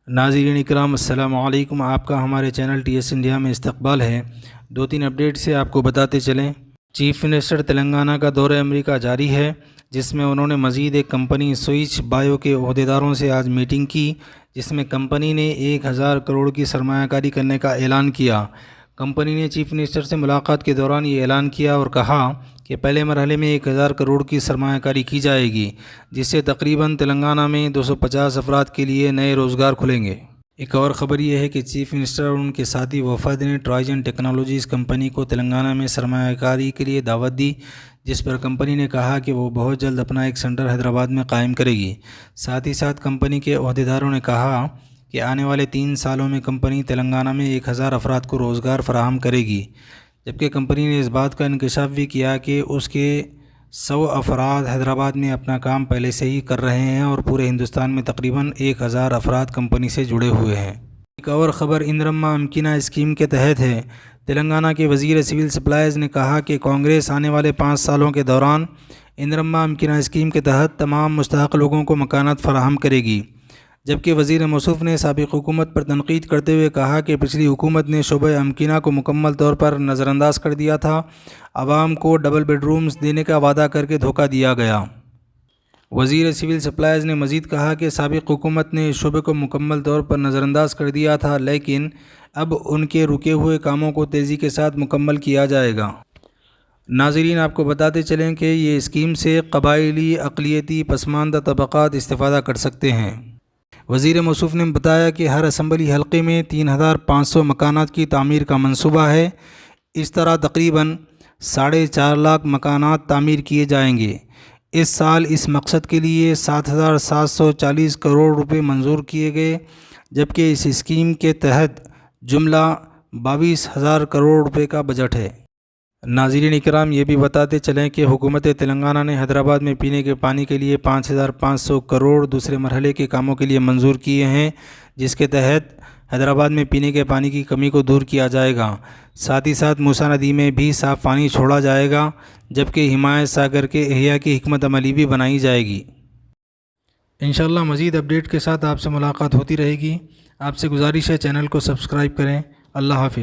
ناظرین اکرام السلام علیکم، آپ کا ہمارے چینل ٹی ایس انڈیا میں استقبال ہے۔ دو تین اپڈیٹ سے آپ کو بتاتے چلیں۔ چیف منسٹر تلنگانہ کا دورہ امریکہ جاری ہے، جس میں انہوں نے مزید ایک کمپنی سوئچ بایو کے عہدیداروں سے آج میٹنگ کی، جس میں کمپنی نے 1000 کروڑ کی سرمایہ کاری کرنے کا اعلان کیا۔ کمپنی نے چیف منسٹر سے ملاقات کے دوران یہ اعلان کیا اور کہا کہ پہلے مرحلے میں 1000 کروڑ کی سرمایہ کاری کی جائے گی، جس سے تقریباً تلنگانہ میں 250 افراد کے لیے نئے روزگار کھلیں گے۔ ایک اور خبر یہ ہے کہ چیف منسٹر اور ان کے ساتھی وفد نے ٹرائجن ٹیکنالوجیز کمپنی کو تلنگانہ میں سرمایہ کاری کے لیے دعوت دی، جس پر کمپنی نے کہا کہ وہ بہت جلد اپنا ایک سینٹر حیدرآباد میں قائم کرے گی۔ ساتھ ہی ساتھ کمپنی کے عہدیداروں نے کہا کہ آنے والے 3 سالوں میں کمپنی تلنگانہ میں 1000 افراد کو روزگار فراہم کرے گی، جبکہ کمپنی نے اس بات کا انکشاف بھی کیا کہ اس کے 100 افراد حیدرآباد میں اپنا کام پہلے سے ہی کر رہے ہیں اور پورے ہندوستان میں تقریباً 1000 افراد کمپنی سے جڑے ہوئے ہیں۔ ایک اور خبر اندرما امکنہ اسکیم کے تحت ہے۔ تلنگانہ کے وزیر سول سپلائز نے کہا کہ کانگریس آنے والے 5 سالوں کے دوران اندرما امکنہ اسکیم کے تحت تمام مستحق لوگوں کو مکانات فراہم کرے گی، جبکہ وزیر موصوف نے سابق حکومت پر تنقید کرتے ہوئے کہا کہ پچھلی حکومت نے شعبہ امکنہ کو مکمل طور پر نظر انداز کر دیا تھا، عوام کو ڈبل بیڈ رومز دینے کا وعدہ کر کے دھوکہ دیا گیا۔ وزیر سول سپلائز نے مزید کہا کہ سابق حکومت نے اس شعبے کو مکمل طور پر نظر انداز کر دیا تھا، لیکن اب ان کے رکے ہوئے کاموں کو تیزی کے ساتھ مکمل کیا جائے گا۔ ناظرین، آپ کو بتاتے چلیں کہ یہ اسکیم سے قبائلی، اقلیتی، پسماندہ طبقات استفادہ کر سکتے ہیں۔ وزیر موصوف نے بتایا کہ ہر اسمبلی حلقے میں 3500 مکانات کی تعمیر کا منصوبہ ہے۔ اس طرح تقریباً 4.5 لاکھ مکانات تعمیر کیے جائیں گے۔ اس سال اس مقصد کے لیے 7740 کروڑ روپے منظور کیے گئے، جبکہ اس اسکیم کے تحت جملہ 22,000 کروڑ روپے کا بجٹ ہے۔ ناظرین اکرام، یہ بھی بتاتے چلیں کہ حکومت تلنگانہ نے حیدرآباد میں پینے کے پانی کے لیے 5500 کروڑ دوسرے مرحلے کے کاموں کے لیے منظور کیے ہیں، جس کے تحت حیدرآباد میں پینے کے پانی کی کمی کو دور کیا جائے گا۔ ساتھ ہی ساتھ موسیٰ ندی میں بھی صاف پانی چھوڑا جائے گا، جبکہ ہمایت ساگر کے احیاء کی حکمت عملی بھی بنائی جائے گی۔ انشاءاللہ مزید اپڈیٹ کے ساتھ آپ سے ملاقات ہوتی رہے گی۔ آپ سے گزارش ہے چینل کو سبسکرائب کریں۔ اللہ حافظ۔